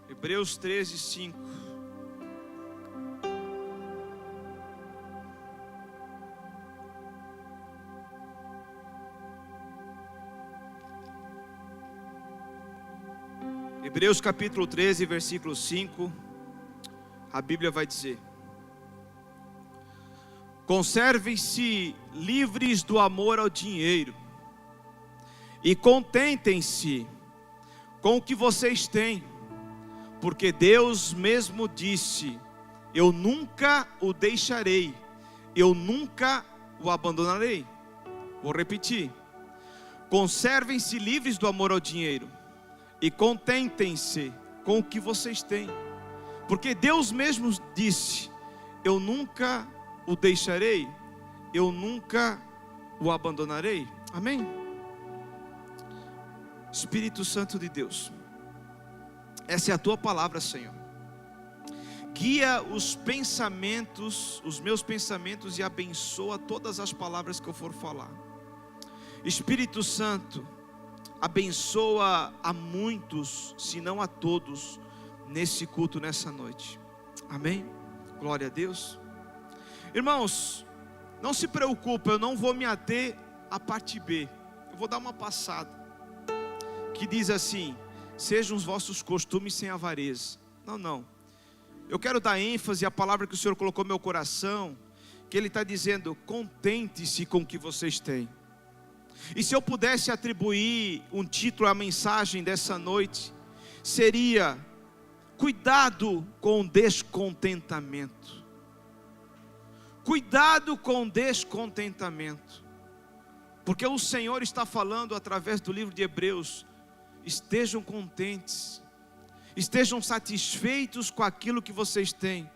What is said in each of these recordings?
Hebreus 13, 5. Hebreus capítulo 13, versículo 5, a Bíblia vai dizer: conservem-se livres do amor ao dinheiro, e contentem-se com o que vocês têm, porque Deus mesmo disse: eu nunca o deixarei, eu nunca o abandonarei. Vou repetir: conservem-se livres do amor ao dinheiro, e contentem-se com o que vocês têm, porque Deus mesmo disse: eu nunca o deixarei, eu nunca o abandonarei. Amém? Espírito Santo de Deus, essa é a tua palavra, Senhor. Guia os pensamentos, os meus pensamentos, e abençoa todas as palavras que eu for falar. Espírito Santo, abençoa a muitos, se não a todos, nesse culto, nessa noite. Amém? Glória a Deus. Irmãos, não se preocupe, eu não vou me ater à parte B. Eu vou dar uma passada, que diz assim: sejam os vossos costumes sem avareza. Não. Eu quero dar ênfase à palavra que o Senhor colocou no meu coração, que Ele está dizendo: contente-se com o que vocês têm. E se eu pudesse atribuir um título à mensagem dessa noite, seria: cuidado com o descontentamento. Cuidado com o descontentamento, porque o Senhor está falando através do livro de Hebreus: estejam contentes, estejam satisfeitos com aquilo que vocês têm,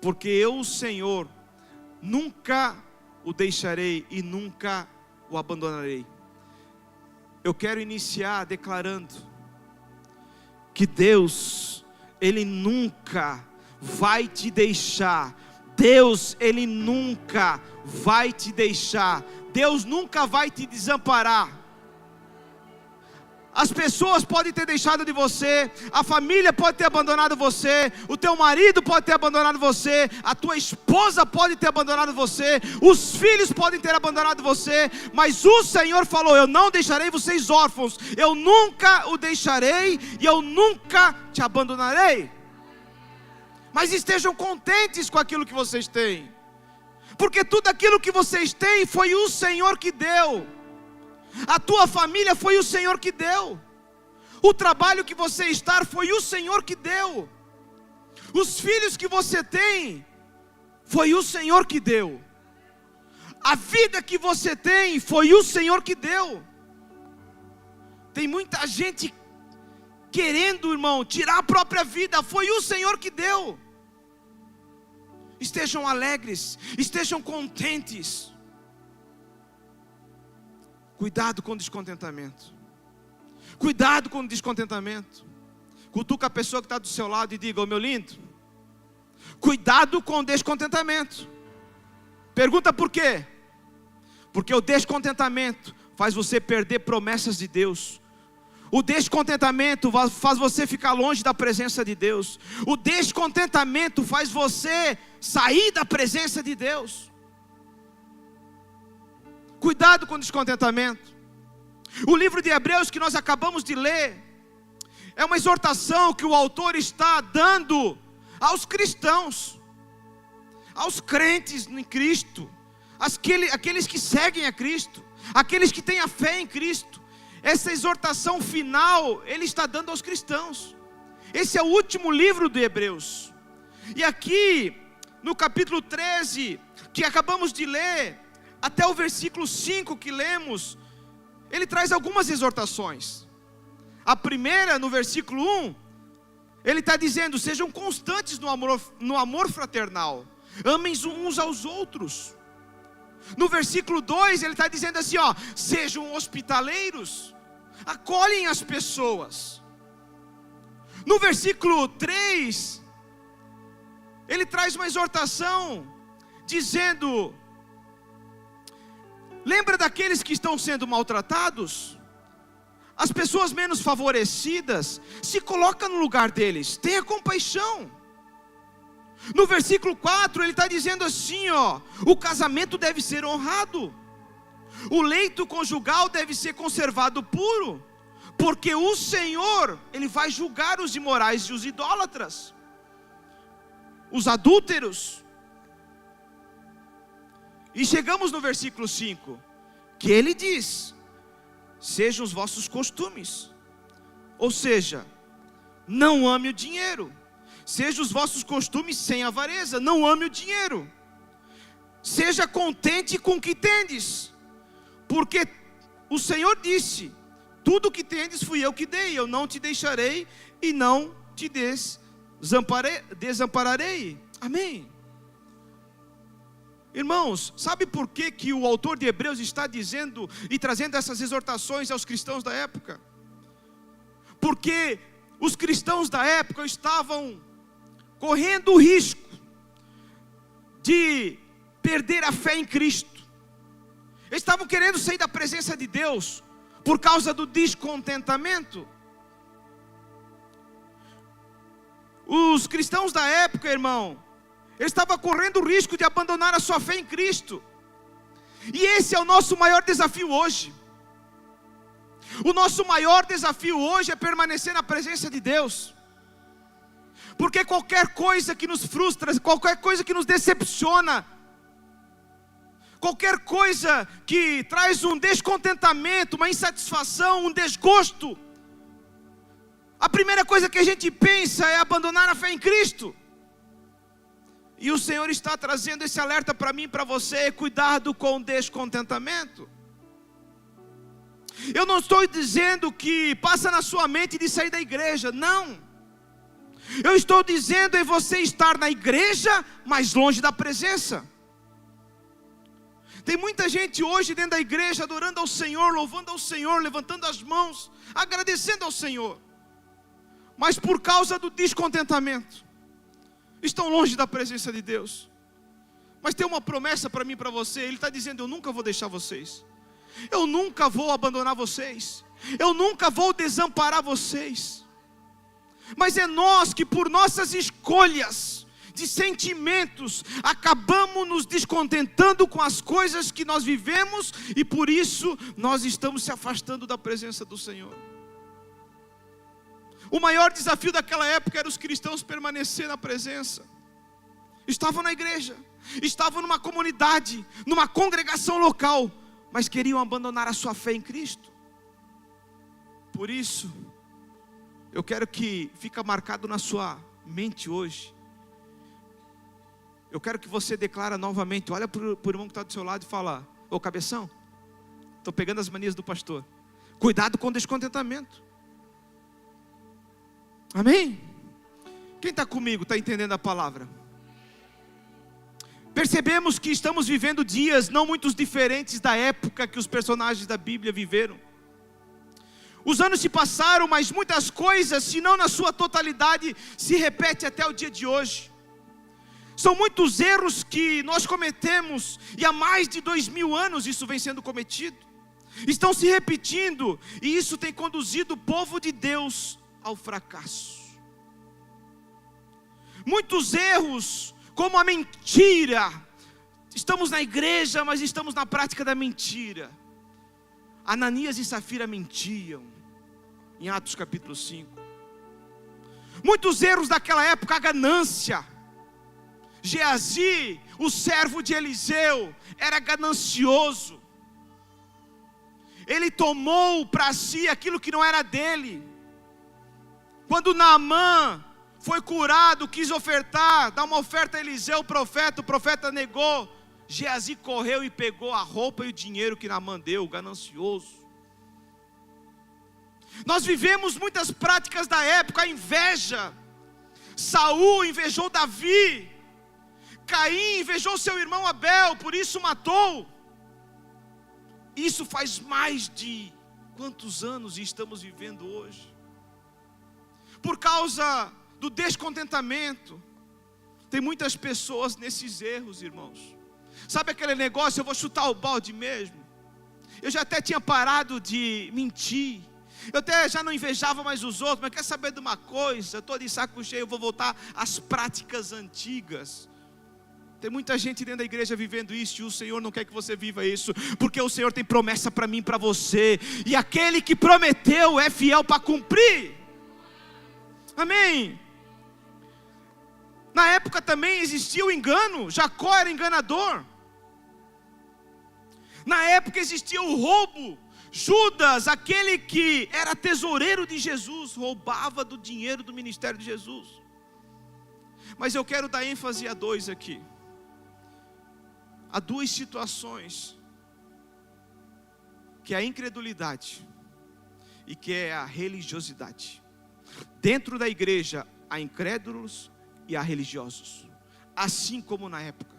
porque eu, o Senhor, nunca o deixarei e nunca o abandonarei. Eu quero iniciar declarando que Deus, Ele nunca vai te deixar. Deus, Ele nunca vai te deixar. Deus nunca vai te desamparar. As pessoas podem ter deixado de você, a família pode ter abandonado você, o teu marido pode ter abandonado você, a tua esposa pode ter abandonado você, os filhos podem ter abandonado você, mas o Senhor falou: eu não deixarei vocês órfãos, eu nunca o deixarei e eu nunca te abandonarei. Mas estejam contentes com aquilo que vocês têm, porque tudo aquilo que vocês têm foi o Senhor que deu. A tua família foi o Senhor que deu. O trabalho que você está foi o Senhor que deu. Os filhos que você tem foi o Senhor que deu. A vida que você tem foi o Senhor que deu. Tem muita gente querendo, irmão, tirar a própria vida. Foi o Senhor que deu. Estejam alegres, estejam contentes. Cuidado com o descontentamento. Cuidado com o descontentamento. Cutuca a pessoa que está do seu lado e diga: ô meu lindo, cuidado com o descontentamento. Pergunta por quê? Porque o descontentamento faz você perder promessas de Deus. O descontentamento faz você ficar longe da presença de Deus. O descontentamento faz você sair da presença de Deus. Cuidado com o descontentamento. O livro de Hebreus que nós acabamos de ler é uma exortação que o autor está dando aos cristãos, aos crentes em Cristo, aqueles que seguem a Cristo, aqueles que têm a fé em Cristo. Essa exortação final ele está dando aos cristãos. Esse é o último livro de Hebreus. E aqui no capítulo 13 que acabamos de ler, até o versículo 5 que lemos, ele traz algumas exortações. A primeira, no versículo 1, ele está dizendo: sejam constantes no amor fraternal, amem uns aos outros. No versículo 2, ele está dizendo assim: sejam hospitaleiros, acolhem as pessoas. No versículo 3, ele traz uma exortação, dizendo: lembra daqueles que estão sendo maltratados? as pessoas menos favorecidas, se coloca no lugar deles, tenha compaixão. No versículo 4 ele está dizendo assim, o casamento deve ser honrado, o leito conjugal deve ser conservado puro, porque o Senhor, Ele vai julgar os imorais e os idólatras, os adúlteros. E chegamos no versículo 5, que Ele diz: sejam os vossos costumes, ou seja, não ame o dinheiro. Sejam os vossos costumes sem avareza, não ame o dinheiro. Seja contente com o que tendes, porque o Senhor disse: tudo o que tendes fui eu que dei, eu não te deixarei e não te desampararei. Amém. Irmãos, sabe por que o autor de Hebreus está dizendo e trazendo essas exortações aos cristãos da época? Porque os cristãos da época estavam correndo o risco de perder a fé em Cristo. Eles estavam querendo sair da presença de Deus por causa do descontentamento. Os cristãos da época, irmão, eles estavam correndo o risco de abandonar a sua fé em Cristo. E esse é o nosso maior desafio hoje. O nosso maior desafio hoje é permanecer na presença de Deus. Porque qualquer coisa que nos frustra, qualquer coisa que nos decepciona, qualquer coisa que traz um descontentamento, uma insatisfação, um desgosto, a primeira coisa que a gente pensa é abandonar a fé em Cristo. E o Senhor está trazendo esse alerta para mim e para você: cuidado com o descontentamento. Eu não estou dizendo que passa na sua mente de sair da igreja, não. Eu estou dizendo é você estar na igreja, mas longe da presença. Tem muita gente hoje dentro da igreja adorando ao Senhor, louvando ao Senhor, levantando as mãos, agradecendo ao Senhor, mas por causa do descontentamento, estão longe da presença de Deus. Mas tem uma promessa para mim e para você. Ele está dizendo: eu nunca vou deixar vocês, eu nunca vou abandonar vocês, eu nunca vou desamparar vocês. Mas é nós que, por nossas escolhas de sentimentos, acabamos nos descontentando com as coisas que nós vivemos, e por isso nós estamos se afastando da presença do Senhor. O maior desafio daquela época era os cristãos permanecer na presença. Estavam na igreja, estavam numa comunidade, numa congregação local, mas queriam abandonar a sua fé em Cristo. Por isso, eu quero que fique marcado na sua mente hoje. Eu quero que você declara novamente, olha para o irmão que está do seu lado e fala: ô cabeção, estou pegando as manias do pastor. Cuidado com o descontentamento. Amém? Quem está comigo, está entendendo a palavra? Percebemos que estamos vivendo dias não muito diferentes da época que os personagens da Bíblia viveram. Os anos se passaram, mas muitas coisas, se não na sua totalidade, se repete até o dia de hoje. São muitos erros que nós cometemos, e há mais de 2000 anos isso vem sendo cometido. Estão se repetindo, e isso tem conduzido o povo de Deus ao fracasso. Muitos erros, como a mentira. Estamos na igreja, mas estamos na prática da mentira. Ananias e Safira mentiam, em Atos capítulo 5. Muitos erros daquela época, a ganância. Geazi, o servo de Eliseu, era ganancioso. Ele tomou para si aquilo que não era dele. Quando Naamã foi curado, quis ofertar, dar uma oferta a Eliseu, o profeta negou. Geazi correu e pegou a roupa e o dinheiro que Naamã deu, ganancioso. Nós vivemos muitas práticas da época, a inveja. Saul invejou Davi, Caim invejou seu irmão Abel, por isso matou. Isso faz mais de quantos anos estamos vivendo hoje? Por causa do descontentamento, tem muitas pessoas nesses erros, irmãos. Sabe aquele negócio, eu vou chutar o balde mesmo? Eu já até tinha parado de mentir, Eu até já não invejava mais os outros, mas quer saber de uma coisa? Eu estou de saco cheio, eu vou voltar às práticas antigas. Tem muita gente dentro da igreja vivendo isso, e o Senhor não quer que você viva isso, porque o Senhor tem promessa para mim e para você, e aquele que prometeu é fiel para cumprir. Amém. Na época também existia o engano, Jacó era enganador. Na época existia o roubo, Judas, aquele que era tesoureiro de Jesus, roubava do dinheiro do ministério de Jesus. Mas eu quero dar ênfase a dois aqui. Há duas situações, que é a incredulidade e que é a religiosidade. Dentro da igreja há incrédulos e há religiosos, assim como na época.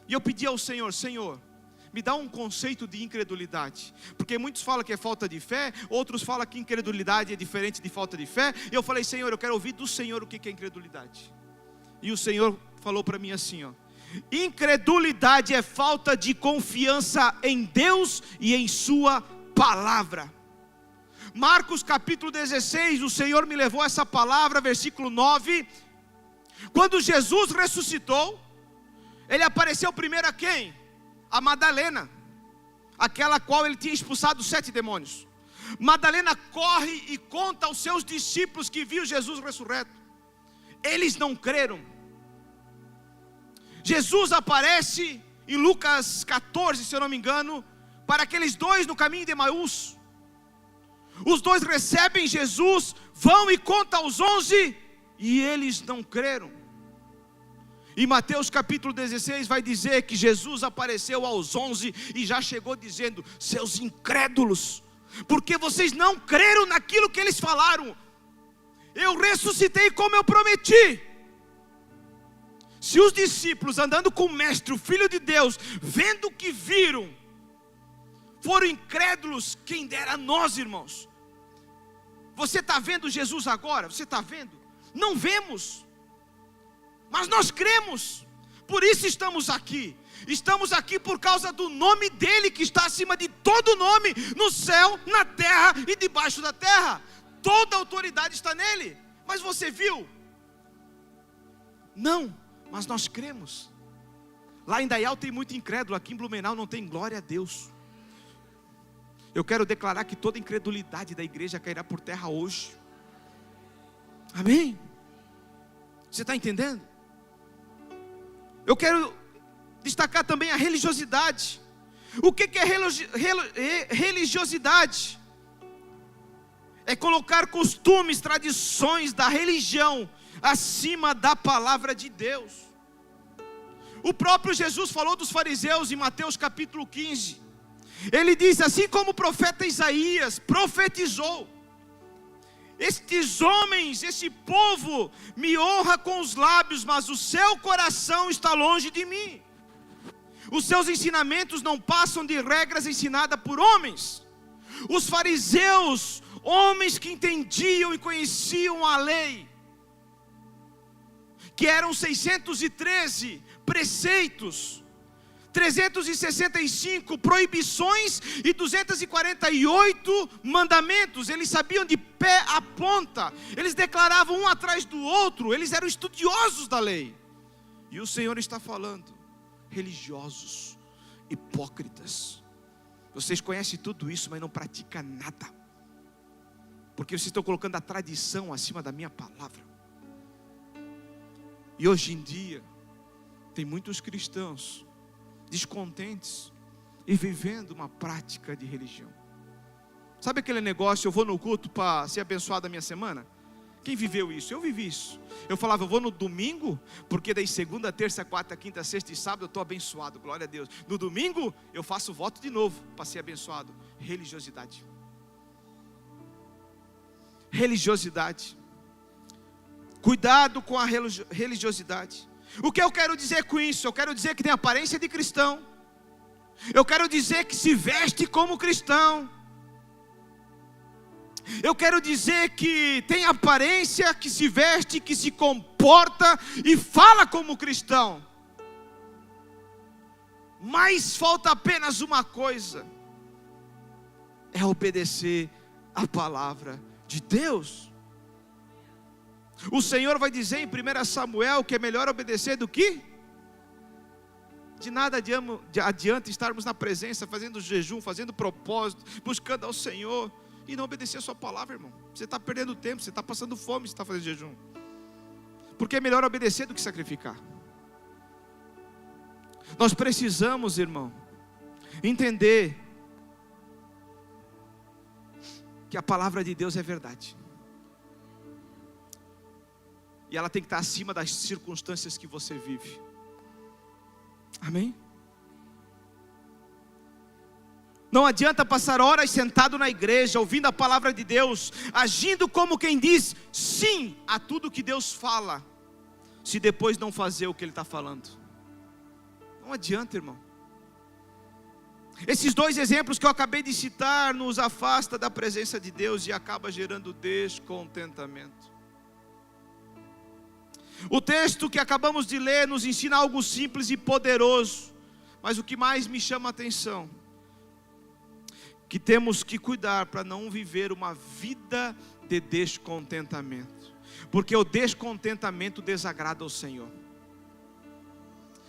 E eu pedi ao Senhor, Senhor, me dá um conceito de incredulidade, porque muitos falam que é falta de fé, outros falam que incredulidade é diferente de falta de fé. E eu falei, Senhor, eu quero ouvir do Senhor o que é incredulidade. E o Senhor falou para mim assim, ó: incredulidade é falta de confiança em Deus e em sua palavra. Marcos capítulo 16, o Senhor me levou essa palavra, versículo 9. Quando Jesus ressuscitou, Ele apareceu primeiro a quem? A Madalena, aquela qual Ele tinha expulsado 7 demônios. Madalena corre e conta aos seus discípulos que viu Jesus ressurreto. Eles não creram. Jesus aparece em Lucas 14, se eu não me engano, para aqueles dois no caminho de Emaús. Os dois recebem Jesus, vão e contam aos 11, e eles não creram. Em Mateus capítulo 16 vai dizer que Jesus apareceu aos 11 e já chegou dizendo: seus incrédulos, porque vocês não creram naquilo que eles falaram. Eu ressuscitei como eu prometi. Se os discípulos andando com o Mestre, o Filho de Deus, vendo o que viram, foram incrédulos, quem dera a nós, irmãos. Você está vendo Jesus agora? Você está vendo? Não vemos, mas nós cremos. Por isso estamos aqui. Estamos aqui por causa do nome dEle, que está acima de todo nome, no céu, na terra e debaixo da terra. Toda autoridade está nele. Mas você viu? Não, mas nós cremos. Lá em Dayal tem muito incrédulo, aqui em Blumenau não tem. Glória a Deus. Eu quero declarar que toda incredulidade da igreja cairá por terra hoje. Amém? Você está entendendo? Eu quero destacar também a religiosidade. O que é religiosidade? É colocar costumes, tradições da religião acima da palavra de Deus. O próprio Jesus falou dos fariseus em Mateus capítulo 15. Ele diz: assim como o profeta Isaías profetizou, estes homens, esse povo me honra com os lábios, mas o seu coração está longe de mim. Os seus ensinamentos não passam de regras ensinadas por homens. Os fariseus, homens que entendiam e conheciam a lei, que eram 613 preceitos, 365 proibições e 248 mandamentos. Eles sabiam de pé a ponta, eles declaravam um atrás do outro, eles eram estudiosos da lei. E o Senhor está falando: religiosos, hipócritas, vocês conhecem tudo isso, mas não praticam nada, porque vocês estão colocando a tradição acima da minha palavra. E hoje em dia tem muitos cristãos descontentes e vivendo uma prática de religião. Sabe aquele negócio: eu vou no culto para ser abençoado a minha semana? Quem viveu isso? Eu vivi isso. Eu falava: eu vou no domingo, porque daí segunda, terça, quarta, quinta, sexta e sábado eu estou abençoado, glória a Deus. No domingo eu faço voto de novo para ser abençoado. Religiosidade. Religiosidade. Cuidado com a religiosidade. O que eu quero dizer com isso? Eu quero dizer que tem aparência de cristão. Eu quero dizer que se veste como cristão. Eu quero dizer que tem aparência, que se veste, que se comporta e fala como cristão. Mas falta apenas uma coisa: é obedecer a palavra de Deus. O Senhor vai dizer em 1 Samuel que é melhor obedecer do que? De nada adianta estarmos na presença, fazendo jejum, fazendo propósito, buscando ao Senhor e não obedecer a sua palavra, irmão. Você está perdendo tempo, você está passando fome, você está fazendo jejum. Porque é melhor obedecer do que sacrificar. Nós precisamos, irmão, entender que a palavra de Deus é verdade. E ela tem que estar acima das circunstâncias que você vive. Amém? Não adianta passar horas sentado na igreja, ouvindo a palavra de Deus, agindo como quem diz sim a tudo que Deus fala, se depois não fazer o que Ele está falando. Não adianta, irmão. Esses dois exemplos que eu acabei de citar nos afasta da presença de Deus e acaba gerando descontentamento. O texto que acabamos de ler nos ensina algo simples e poderoso, mas o que mais me chama a atenção, que temos que cuidar para não viver uma vida de descontentamento, porque o descontentamento desagrada ao Senhor.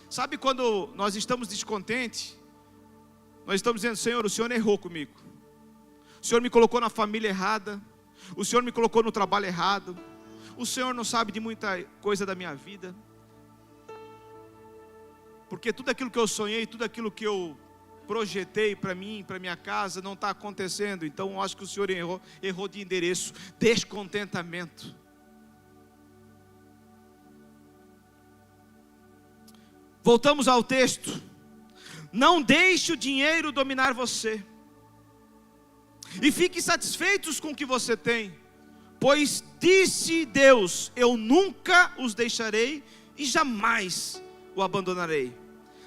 Sabe quando nós estamos descontentes, nós estamos dizendo: Senhor, o Senhor errou comigo, o Senhor me colocou na família errada, o Senhor me colocou no trabalho errado, o Senhor não sabe de muita coisa da minha vida, porque tudo aquilo que eu sonhei, tudo aquilo que eu projetei para mim, para minha casa, não está acontecendo. Então eu acho que o Senhor errou de endereço. Descontentamento. Voltamos ao texto. Não deixe o dinheiro dominar você, e fique satisfeitos com o que você tem, pois disse Deus: eu nunca os deixarei e jamais o abandonarei.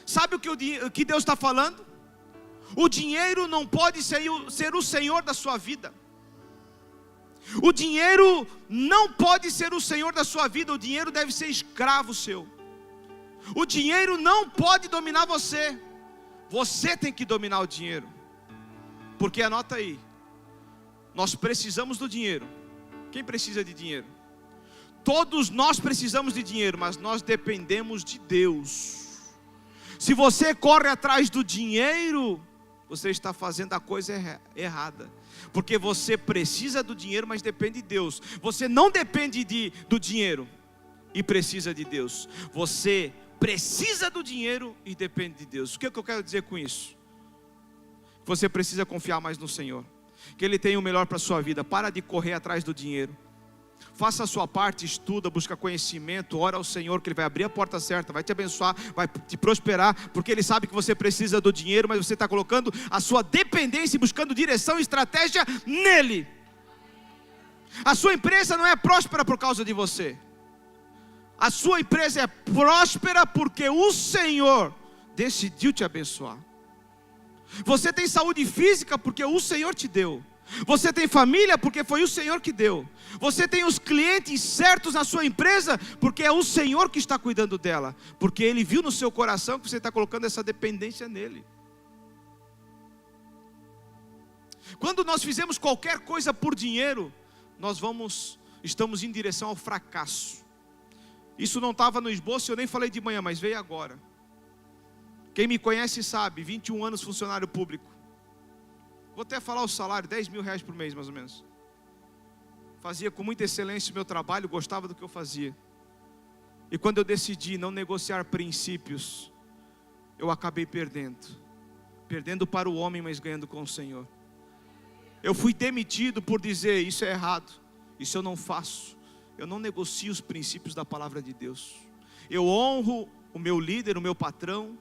Sabe o que Deus está falando? O dinheiro não pode ser o Senhor da sua vida. O dinheiro não pode ser o Senhor da sua vida. O dinheiro deve ser escravo seu. O dinheiro não pode dominar você. Você tem que dominar o dinheiro. Porque anota aí, nós precisamos do dinheiro. Quem precisa de dinheiro? Todos nós precisamos de dinheiro, mas nós dependemos de Deus. Se você corre atrás do dinheiro, você está fazendo a coisa errada, porque você precisa do dinheiro, mas depende de Deus. Você não depende do dinheiro e precisa de Deus. Você precisa do dinheiro e depende de Deus. O que é que eu quero dizer com isso? Você precisa confiar mais no Senhor, que Ele tem o melhor para a sua vida. Para de correr atrás do dinheiro. Faça a sua parte, estuda, busca conhecimento, ora ao Senhor que Ele vai abrir a porta certa, vai te abençoar, vai te prosperar, porque Ele sabe que você precisa do dinheiro, mas você está colocando a sua dependência e buscando direção e estratégia nele. A sua empresa não é próspera por causa de você. A sua empresa é próspera porque o Senhor decidiu te abençoar. Você tem saúde física porque o Senhor te deu. Você tem família porque foi o Senhor que deu. Você tem os clientes certos na sua empresa porque é o Senhor que está cuidando dela, porque Ele viu no seu coração que você está colocando essa dependência nele. Quando nós fizemos qualquer coisa por dinheiro, estamos em direção ao fracasso. Isso não estava no esboço, eu nem falei de manhã, mas veio agora. Quem me conhece sabe, 21 anos funcionário público. Vou até falar o salário, 10 mil reais por mês mais ou menos. Fazia com muita excelência o meu trabalho, gostava do que eu fazia. E quando eu decidi não negociar princípios, eu acabei perdendo. Perdendo para o homem, mas ganhando com o Senhor. Eu fui demitido por dizer: isso é errado, isso eu não faço. Eu não negocio os princípios da palavra de Deus. Eu honro o meu líder, o meu patrão,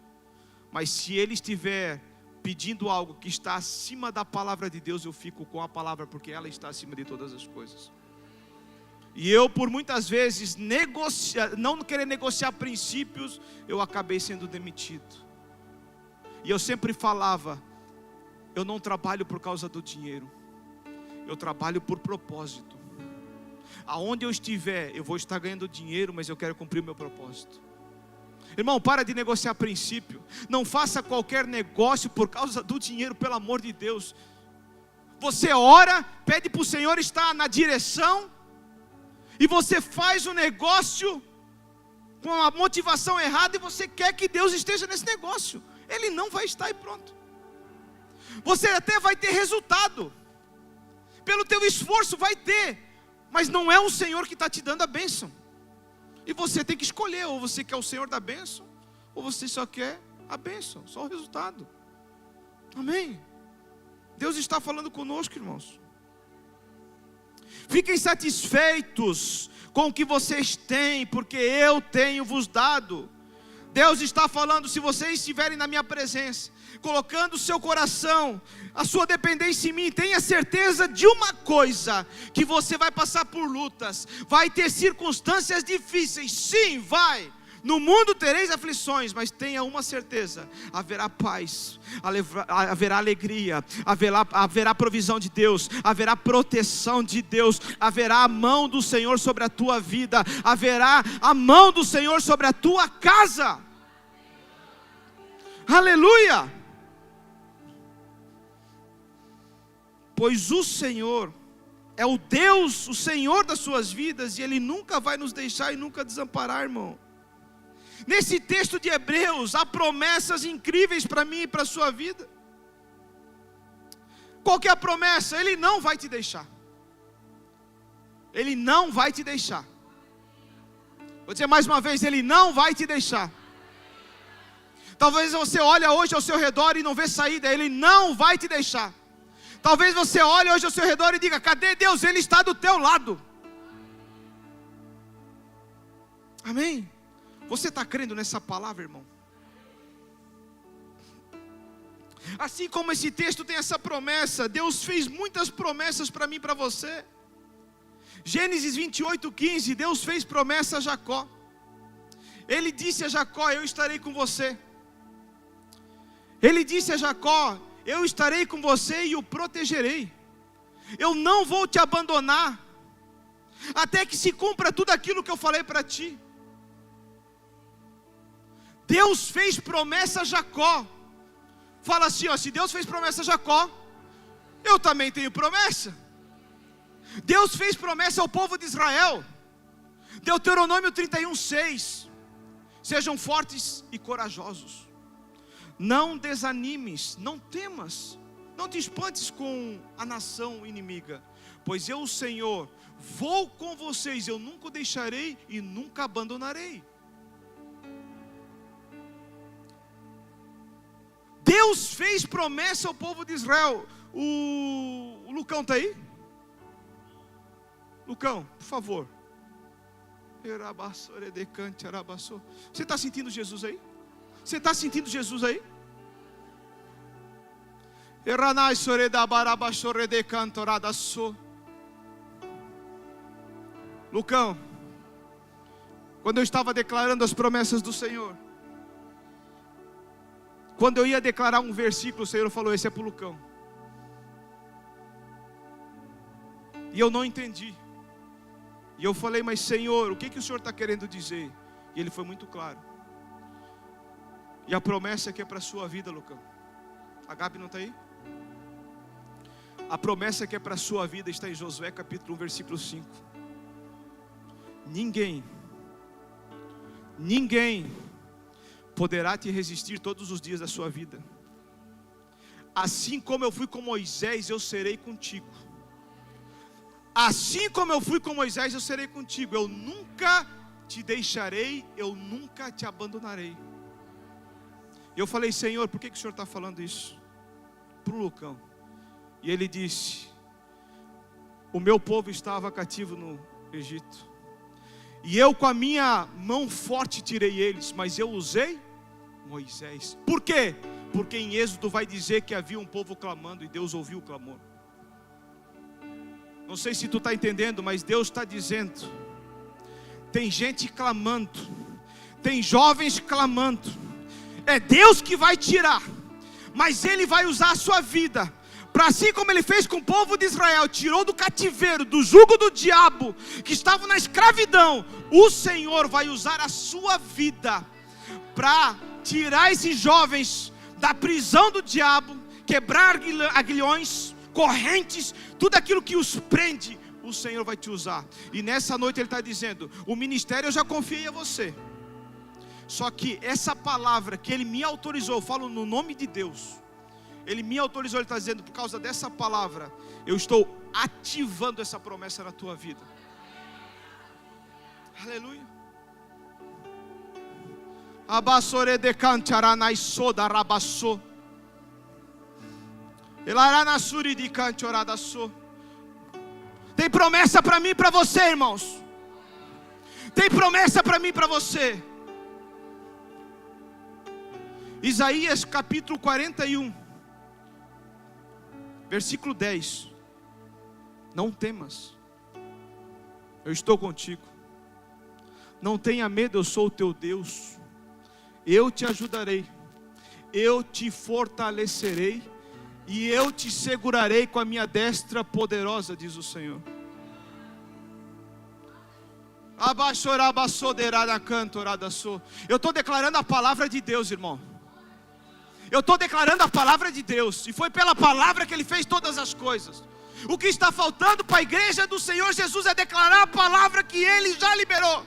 mas se ele estiver pedindo algo que está acima da palavra de Deus, eu fico com a palavra, porque ela está acima de todas as coisas. E eu, por muitas vezes, não querer negociar princípios, eu acabei sendo demitido. E eu sempre falava: eu não trabalho por causa do dinheiro, eu trabalho por propósito. Aonde eu estiver, eu vou estar ganhando dinheiro, mas eu quero cumprir o meu propósito. Irmão, para de negociar princípio. Não faça qualquer negócio por causa do dinheiro, pelo amor de Deus. Você ora, pede para o Senhor estar na direção, e você faz o negócio com a motivação errada, e você quer que Deus esteja nesse negócio. Ele não vai estar e pronto. Você até vai ter resultado, pelo teu esforço vai ter, mas não é o Senhor que está te dando a bênção. E você tem que escolher, ou você quer o Senhor da bênção, ou você só quer a bênção, só o resultado. Amém? Deus está falando conosco, irmãos. Fiquem satisfeitos com o que vocês têm, porque eu tenho vos dado. Deus está falando, se vocês estiverem na minha presença, colocando o seu coração, a sua dependência em mim, tenha certeza de uma coisa, que você vai passar por lutas, vai ter circunstâncias difíceis, sim, vai. No mundo tereis aflições, mas tenha uma certeza: haverá paz, haverá alegria, haverá provisão de Deus, haverá proteção de Deus, haverá a mão do Senhor sobre a tua vida, haverá a mão do Senhor sobre a tua casa. Aleluia! Pois o Senhor é o Deus, o Senhor das suas vidas, e Ele nunca vai nos deixar e nunca desamparar, irmão. Nesse texto de Hebreus, há promessas incríveis para mim e para a sua vida. Qual que é a promessa? Ele não vai te deixar. Ele não vai te deixar. Vou dizer mais uma vez, Ele não vai te deixar. Talvez você olhe hoje ao seu redor e não vê saída. Ele não vai te deixar. Talvez você olhe hoje ao seu redor e diga: cadê Deus? Ele está do teu lado. Amém? Você está crendo nessa palavra, irmão? Assim como esse texto tem essa promessa, Deus fez muitas promessas para mim e para você. Gênesis 28:15, Deus fez promessa a Jacó. Ele disse a Jacó: eu estarei com você. Ele disse a Jacó: eu estarei com você e o protegerei. Eu não vou te abandonar, até que se cumpra tudo aquilo que eu falei para ti. Deus fez promessa a Jacó. Fala assim, ó: se Deus fez promessa a Jacó, eu também tenho promessa. Deus fez promessa ao povo de Israel. Deuteronômio 31:6. Sejam fortes e corajosos. Não desanimes, não temas, não te espantes com a nação inimiga, pois eu, o Senhor, vou com vocês, eu nunca o deixarei e nunca abandonarei. Deus fez promessa ao povo de Israel. O Lucão está aí? Lucão, por favor. Você está sentindo Jesus aí? Você está sentindo Jesus aí? Lucão, quando eu estava declarando as promessas do Senhor, quando eu ia declarar um versículo, o Senhor falou: esse é para o Lucão. E eu não entendi. E eu falei: mas Senhor, o que o Senhor está querendo dizer? E Ele foi muito claro. E a promessa que é para a sua vida, Lucão. A Gabi não está aí? A promessa que é para a sua vida está em Josué capítulo 1, versículo 5. Ninguém poderá te resistir todos os dias da sua vida. Assim como eu fui com Moisés, eu serei contigo. Assim como eu fui com Moisés, eu serei contigo. Eu nunca te deixarei, eu nunca te abandonarei. Eu falei: Senhor, por que o Senhor está falando isso para o Lucão? E ele disse: o meu povo estava cativo no Egito, e eu com a minha mão forte tirei eles, mas eu usei Moisés. Por quê? Porque em Êxodo vai dizer que havia um povo clamando, e Deus ouviu o clamor. Não sei se tu está entendendo, mas Deus está dizendo: tem gente clamando, tem jovens clamando. É Deus que vai tirar, mas Ele vai usar a sua vida, para assim como Ele fez com o povo de Israel, tirou do cativeiro, do jugo do diabo, que estavam na escravidão. O Senhor vai usar a sua vida, para tirar esses jovens da prisão do diabo, quebrar aguilhões, correntes, tudo aquilo que os prende, o Senhor vai te usar. E nessa noite Ele está dizendo: o ministério eu já confiei a você, só que essa palavra que Ele me autorizou, eu falo no nome de Deus, Ele me autorizou, Ele está dizendo, por causa dessa palavra, eu estou ativando essa promessa na tua vida. Aleluia. Abassore de cancharanai soda rabasso. Elaranassuri de canchoradasso. Tem promessa para mim e para você, irmãos. Tem promessa para mim e para você. Isaías capítulo 41, versículo 10. Não temas, eu estou contigo. Não tenha medo, eu sou o teu Deus. Eu te ajudarei, eu te fortalecerei, e eu te segurarei com a minha destra poderosa, diz o Senhor. Eu estou declarando a palavra de Deus, irmão. Eu estou declarando a palavra de Deus, e foi pela palavra que Ele fez todas as coisas. O que está faltando para a igreja do Senhor Jesus é declarar a palavra que Ele já liberou.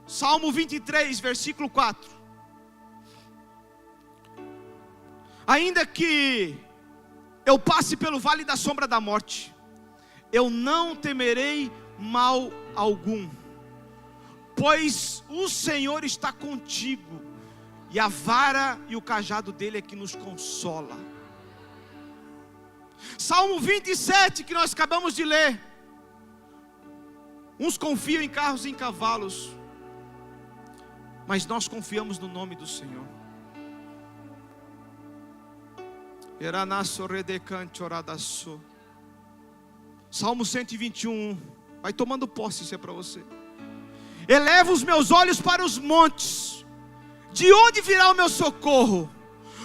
Salmo 23, versículo 4. Ainda que eu passe pelo vale da sombra da morte, eu não temerei mal algum, pois o Senhor está contigo, e a vara e o cajado dele é que nos consola. Salmo 27, que nós acabamos de ler. Uns confiam em carros e em cavalos, mas nós confiamos no nome do Senhor. Salmo 121, vai tomando posse, isso é para você. Elevo os meus olhos para os montes, de onde virá o meu socorro?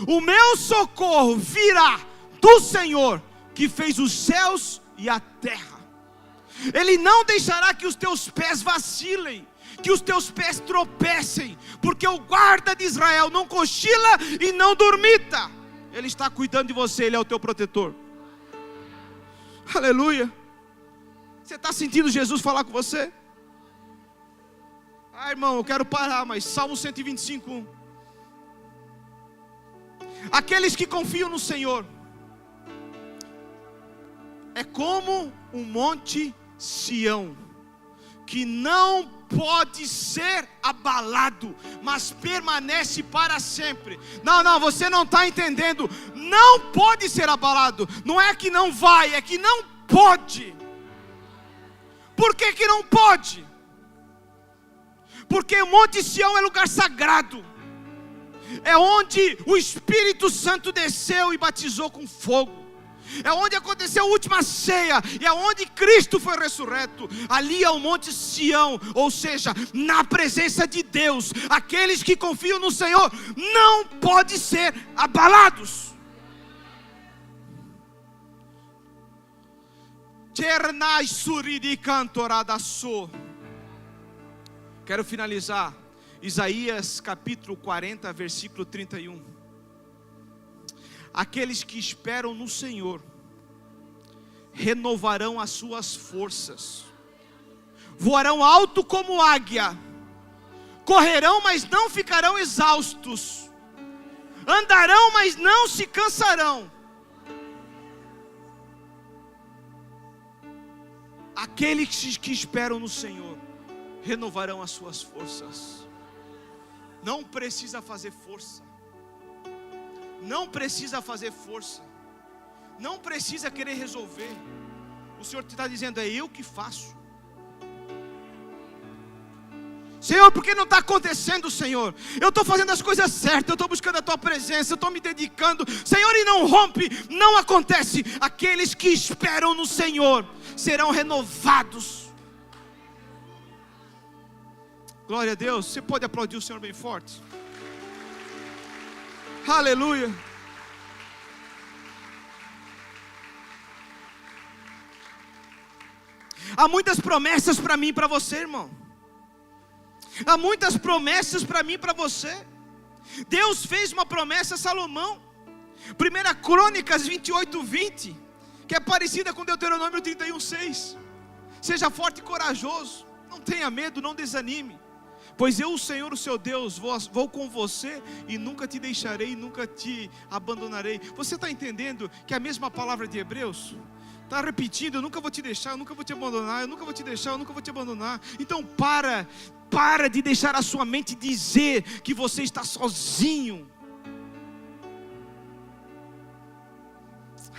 O meu socorro virá do Senhor, que fez os céus e a terra. Ele não deixará que os teus pés vacilem, que os teus pés tropecem, porque o guarda de Israel não cochila e não dormita. Ele está cuidando de você, Ele é o teu protetor. Aleluia. Você está sentindo Jesus falar com você? Ah, irmão, eu quero parar, mas Salmo 125, 1. Aqueles que confiam no Senhor é como um monte Sião, que não pode ser abalado, mas permanece para sempre. Não, você não está entendendo. Não pode ser abalado. Não é que não vai, é que não pode. Por que que não pode? Porque o Monte Sião é lugar sagrado, é onde o Espírito Santo desceu e batizou com fogo, é onde aconteceu a última ceia, e é onde Cristo foi ressurreto. Ali é o Monte Sião, ou seja, na presença de Deus. Aqueles que confiam no Senhor não podem ser abalados. Quero finalizar Isaías capítulo 40, versículo 31. Aqueles que esperam no Senhor renovarão as suas forças, voarão alto como águia, correrão, mas não ficarão exaustos, andarão, mas não se cansarão. Aqueles que esperam no Senhor renovarão as suas forças. Não precisa fazer força, não precisa fazer força, não precisa querer resolver. O Senhor te está dizendo: é eu que faço. Senhor, por que não está acontecendo, Senhor? Eu estou fazendo as coisas certas, eu estou buscando a Tua presença, eu estou me dedicando, Senhor, e não rompe, não acontece. Aqueles que esperam no Senhor serão renovados. Glória a Deus. Você pode aplaudir o Senhor bem forte? Aleluia. Há muitas promessas para mim e para você, irmão. Há muitas promessas para mim e para você. Deus fez uma promessa a Salomão. 1 Crônicas 28:20, que é parecida com Deuteronômio 31:6. Seja forte e corajoso, não tenha medo, não desanime, pois eu, o Senhor, o seu Deus, vou com você e nunca te deixarei, nunca te abandonarei. Você está entendendo que a mesma palavra de Hebreus está repetindo: eu nunca vou te deixar, eu nunca vou te abandonar, eu nunca vou te deixar, eu nunca vou te abandonar. Então para de deixar a sua mente dizer que você está sozinho.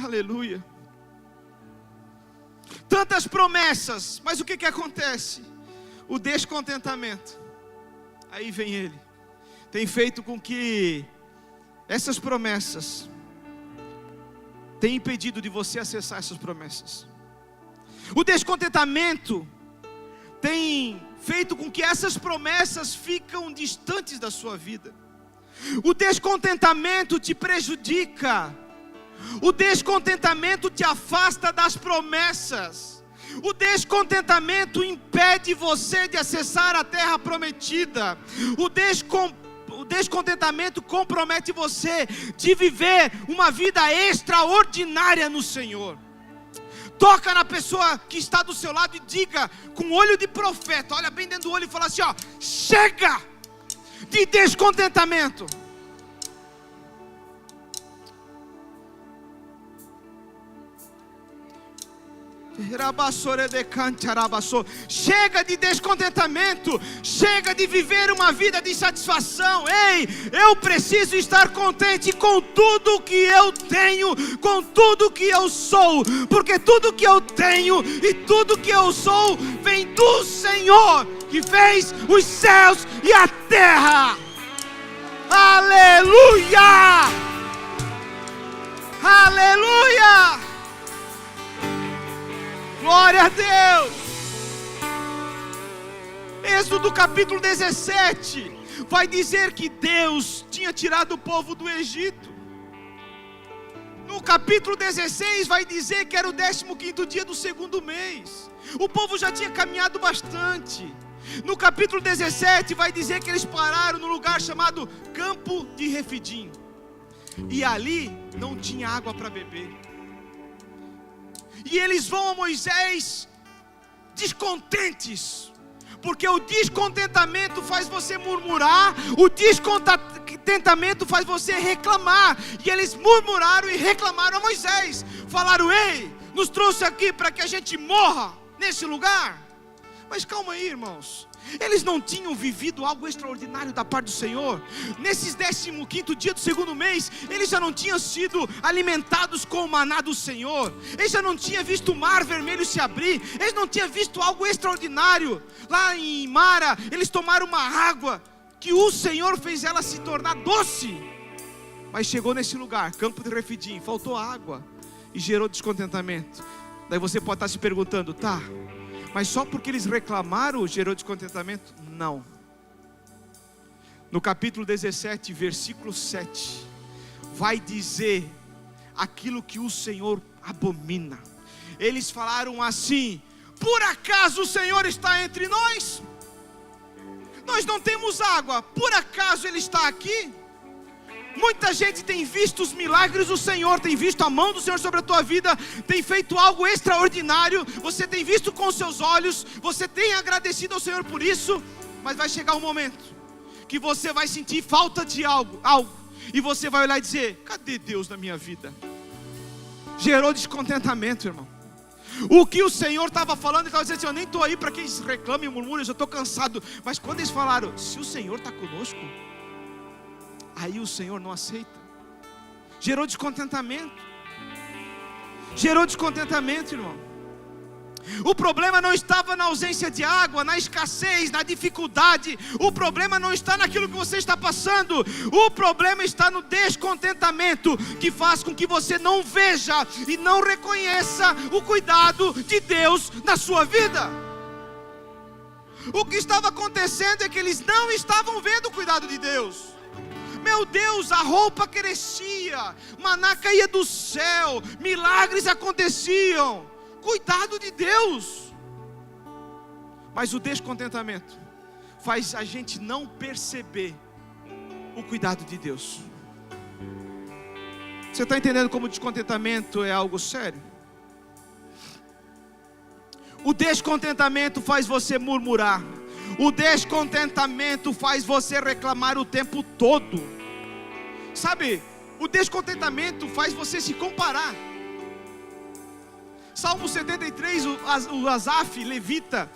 Aleluia. Tantas promessas, mas o que acontece? O descontentamento, aí vem ele, tem feito com que essas promessas tem impedido de você acessar essas promessas. O descontentamento tem feito com que essas promessas ficam distantes da sua vida. O descontentamento te prejudica. O descontentamento te afasta das promessas. O descontentamento impede você de acessar a terra prometida. O descontentamento compromete você de viver uma vida extraordinária no Senhor. Toca na pessoa que está do seu lado e diga com olho de profeta, olha bem dentro do olho e fala assim: ó, chega de descontentamento. Chega de descontentamento, chega de viver uma vida de insatisfação. Ei, eu preciso estar contente com tudo que eu tenho, com tudo que eu sou, porque tudo que eu tenho e tudo que eu sou vem do Senhor, que fez os céus e a terra. Aleluia! Aleluia! Glória a Deus. Êxodo capítulo 17 vai dizer que Deus tinha tirado o povo do Egito. No capítulo 16 vai dizer que era o 15º dia do segundo mês. O povo já tinha caminhado bastante. No capítulo 17 vai dizer que eles pararam no lugar chamado Campo de Refidim. E ali não tinha água para beber. E eles vão a Moisés descontentes, porque o descontentamento faz você murmurar, o descontentamento faz você reclamar. E eles murmuraram e reclamaram a Moisés, falaram: ei, nos trouxe aqui para que a gente morra nesse lugar. Mas calma aí, irmãos, eles não tinham vivido algo extraordinário da parte do Senhor? Nesses 15º dia do segundo mês, eles já não tinham sido alimentados com o maná do Senhor? Eles já não tinham visto o mar vermelho se abrir? Eles não tinham visto algo extraordinário? Lá em Mara, eles tomaram uma água que o Senhor fez ela se tornar doce. Mas chegou nesse lugar, Campo de Refidim, faltou água e gerou descontentamento. Daí você pode estar se perguntando: tá, mas só porque eles reclamaram gerou descontentamento? Não. No capítulo 17, versículo 7, vai dizer aquilo que o Senhor abomina. Eles falaram assim: por acaso o Senhor está entre nós? Nós não temos água, por acaso Ele está aqui? Muita gente tem visto os milagres do Senhor, tem visto a mão do Senhor sobre a tua vida, tem feito algo extraordinário, você tem visto com os seus olhos, você tem agradecido ao Senhor por isso, mas vai chegar um momento que você vai sentir falta de algo, e você vai olhar e dizer: cadê Deus na minha vida? Gerou descontentamento, irmão. O que o Senhor estava falando, ele estava dizendo assim: eu nem estou aí para quem reclama e murmura, eu já estou cansado. Mas quando eles falaram: se o Senhor está conosco, aí o Senhor não aceita. Gerou descontentamento. Gerou descontentamento, irmão. O problema não estava na ausência de água, na escassez, na dificuldade. O problema não está naquilo que você está passando. O problema está no descontentamento, que faz com que você não veja e não reconheça o cuidado de Deus na sua vida. O que estava acontecendo é que eles não estavam vendo o cuidado de Deus. Meu Deus, a roupa crescia, maná caía do céu, milagres aconteciam. Cuidado de Deus. Mas o descontentamento faz a gente não perceber o cuidado de Deus. Você está entendendo como o descontentamento é algo sério? O descontentamento faz você murmurar. O descontentamento faz você reclamar o tempo todo. Sabe, o descontentamento faz você se comparar. Salmo 73, o Asaf, levita,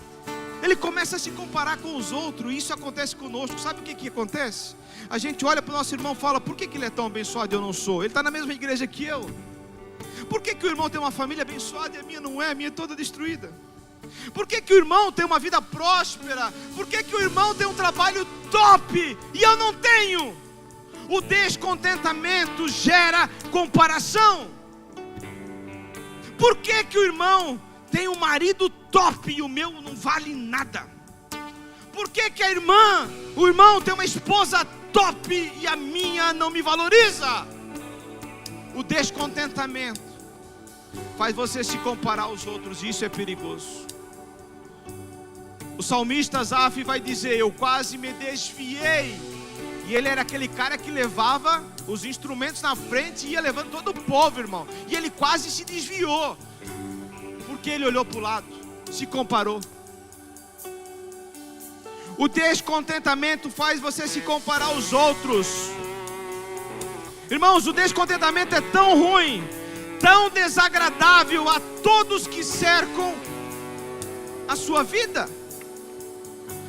ele começa a se comparar com os outros, e isso acontece conosco. Sabe o que acontece? A gente olha para o nosso irmão e fala: por que ele é tão abençoado e eu não sou? Ele está na mesma igreja que eu. Por que o irmão tem uma família abençoada e a minha não é? A minha é toda destruída. Por que o irmão tem uma vida próspera? Por que o irmão tem um trabalho top e eu não tenho? O descontentamento gera comparação. Por que o irmão tem um marido top e o meu não vale nada? Por que o irmão tem uma esposa top e a minha não me valoriza? O descontentamento faz você se comparar aos outros, e isso é perigoso. O salmista Asaf vai dizer: eu quase me desviei. E ele era aquele cara que levava os instrumentos na frente e ia levando todo o povo, irmão. E ele quase se desviou, porque ele olhou para o lado, se comparou. O descontentamento faz você se comparar aos outros. Irmãos, o descontentamento é tão ruim, tão desagradável a todos que cercam a sua vida.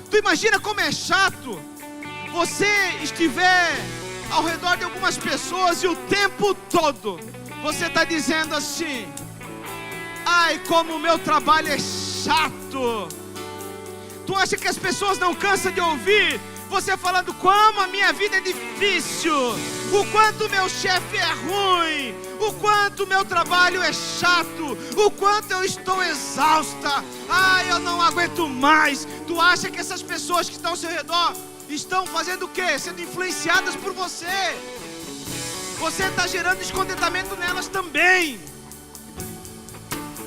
Tu imagina como é chato você estiver ao redor de algumas pessoas e o tempo todo você está dizendo assim: ai, como o meu trabalho é chato. Tu acha que as pessoas não cansam de ouvir você falando como a minha vida é difícil, o quanto meu chefe é ruim, o quanto meu trabalho é chato, o quanto eu estou exausta, ai, eu não aguento mais. Tu acha que essas pessoas que estão ao seu redor estão fazendo o quê? Sendo influenciadas por você. Você está gerando descontentamento nelas também.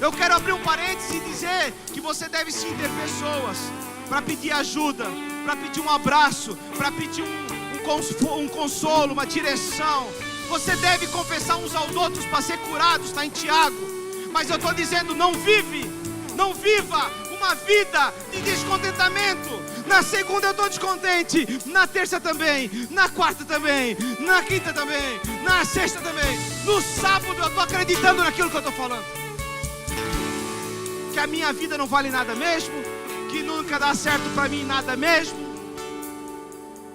Eu quero abrir um parênteses e dizer que você deve sim ter pessoas para pedir ajuda, para pedir um abraço, para pedir um consolo, uma direção. Você deve confessar uns aos outros para ser curados, está em Tiago. Mas eu estou dizendo, não viva uma vida de descontentamento. Na segunda eu estou descontente, na terça também, na quarta também, na quinta também, na sexta também, no sábado eu estou acreditando naquilo que eu estou falando, que a minha vida não vale nada mesmo, que nunca dá certo para mim nada mesmo,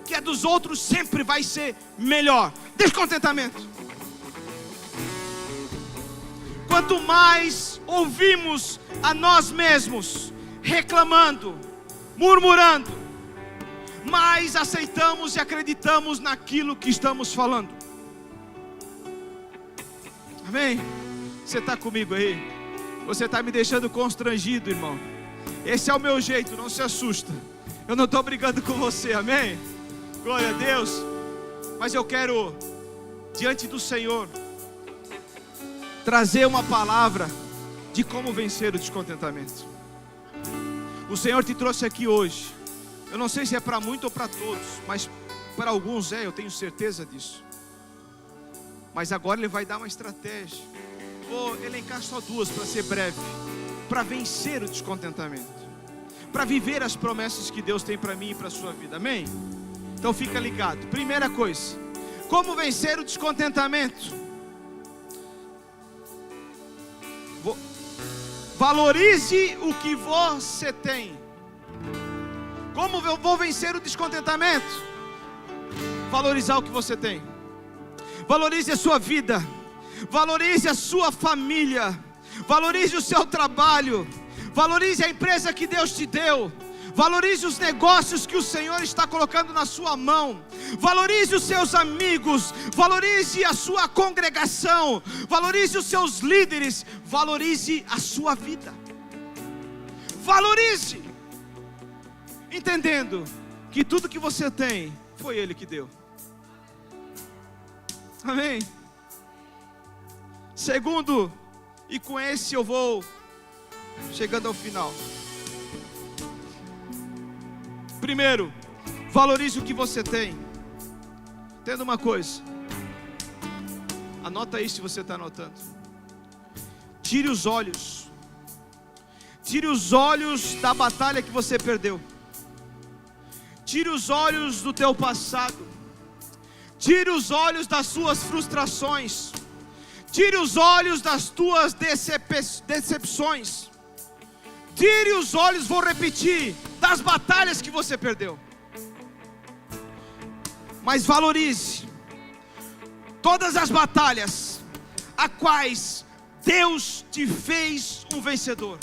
que a dos outros sempre vai ser melhor. Descontentamento. Quanto mais ouvimos a nós mesmos reclamando, murmurando, mais aceitamos e acreditamos naquilo que estamos falando. Amém? Você está comigo aí? Você está me deixando constrangido, irmão. Esse é o meu jeito, não se assusta. Eu não estou brigando com você, amém? Glória a Deus. Mas eu quero, diante do Senhor, trazer uma palavra de como vencer o descontentamento. O Senhor te trouxe aqui hoje. Eu não sei se é para muito ou para todos, mas para alguns eu tenho certeza disso. Mas agora Ele vai dar uma estratégia. Vou elencar só duas para ser breve. Para vencer o descontentamento, para viver as promessas que Deus tem para mim e para a sua vida, amém? Então fica ligado. Primeira coisa, como vencer o descontentamento? Valorize o que você tem. Como eu vou vencer o descontentamento? Valorizar o que você tem. Valorize a sua vida, valorize a sua família, valorize o seu trabalho, valorize a empresa que Deus te deu, valorize os negócios que o Senhor está colocando na sua mão, valorize os seus amigos, valorize a sua congregação, valorize os seus líderes, valorize a sua vida. Valorize, entendendo que tudo que você tem foi Ele que deu. Amém? Segundo, e com esse eu vou chegando ao final. Primeiro, valorize o que você tem. Entenda uma coisa. Anota aí se você está anotando. Tire os olhos. Tire os olhos da batalha que você perdeu. Tire os olhos do teu passado. Tire os olhos das suas frustrações. Tire os olhos das tuas decepções. Tire os olhos, vou repetir, das batalhas que você perdeu. Mas valorize todas as batalhas a quais Deus te fez um vencedor.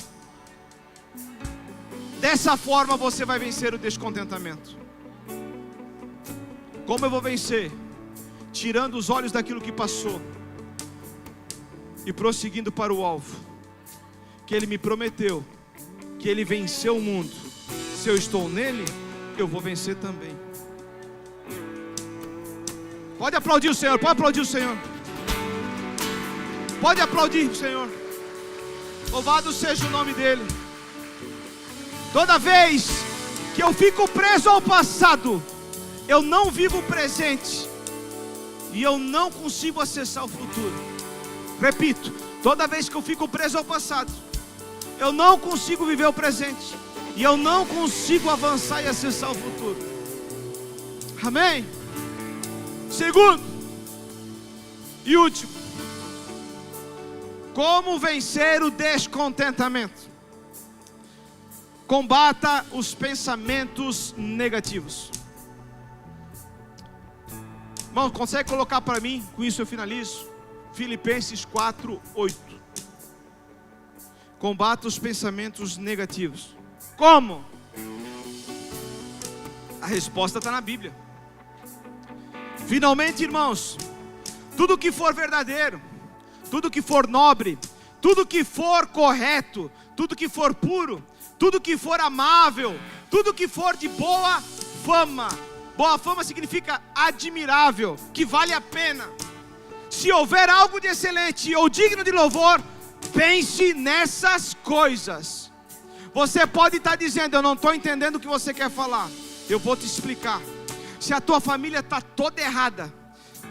Dessa forma você vai vencer o descontentamento. Como eu vou vencer? Tirando os olhos daquilo que passou e prosseguindo para o alvo, que Ele me prometeu, que Ele venceu o mundo. Se eu estou nele, eu vou vencer também. Pode aplaudir o Senhor, pode aplaudir o Senhor. Pode aplaudir o Senhor. Louvado seja o nome dEle. Toda vez que eu fico preso ao passado, eu não vivo o presente e eu não consigo acessar o futuro. Repito, toda vez que eu fico preso ao passado, eu não consigo viver o presente e eu não consigo avançar e acessar o futuro. Amém? Segundo e último, como vencer o descontentamento? Combata os pensamentos negativos. Irmão, consegue colocar para mim? Com isso eu finalizo. Filipenses 4:8. Combata os pensamentos negativos. Como? A resposta está na Bíblia. Finalmente, irmãos, tudo que for verdadeiro, tudo que for nobre, tudo que for correto, tudo que for puro, tudo que for amável, tudo que for de boa fama. Boa fama significa admirável, que vale a pena. Se houver algo de excelente ou digno de louvor, pense nessas coisas. Você pode estar dizendo, eu não estou entendendo o que você quer falar. Eu vou te explicar. Se a tua família está toda errada,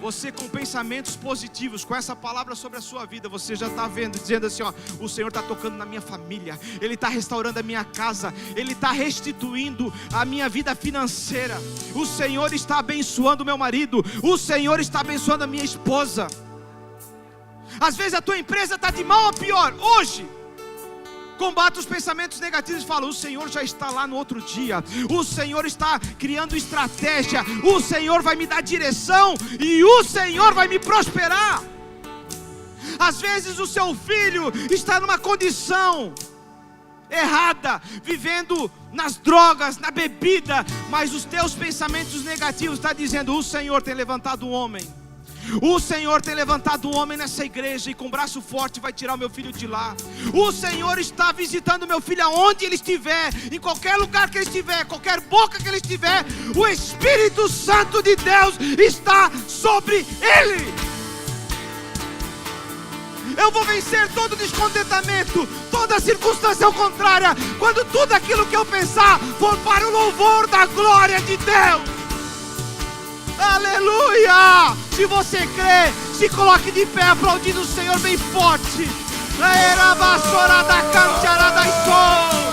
você com pensamentos positivos, com essa palavra sobre a sua vida, você já está vendo, dizendo assim, ó, o Senhor está tocando na minha família, Ele está restaurando a minha casa, Ele está restituindo a minha vida financeira, o Senhor está abençoando o meu marido, o Senhor está abençoando a minha esposa. Às vezes a tua empresa está de mal a pior. Hoje, combate os pensamentos negativos e fala, o Senhor já está lá no outro dia, o Senhor está criando estratégia, o Senhor vai me dar direção e o Senhor vai me prosperar. Às vezes o seu filho está numa condição errada, vivendo nas drogas, na bebida, mas os teus pensamentos negativos estão dizendo, o Senhor tem levantado um homem. O Senhor tem levantado um homem nessa igreja e com braço forte vai tirar o meu filho de lá. O Senhor está visitando meu filho aonde ele estiver, em qualquer lugar que ele estiver, qualquer boca que ele estiver. O Espírito Santo de Deus está sobre ele. Eu vou vencer todo descontentamento, toda circunstância contrária, quando tudo aquilo que eu pensar for para o louvor da glória de Deus. Aleluia! Se você crê, se coloque de pé aplaudindo o Senhor bem forte. Era vassoura da cantiara da sol.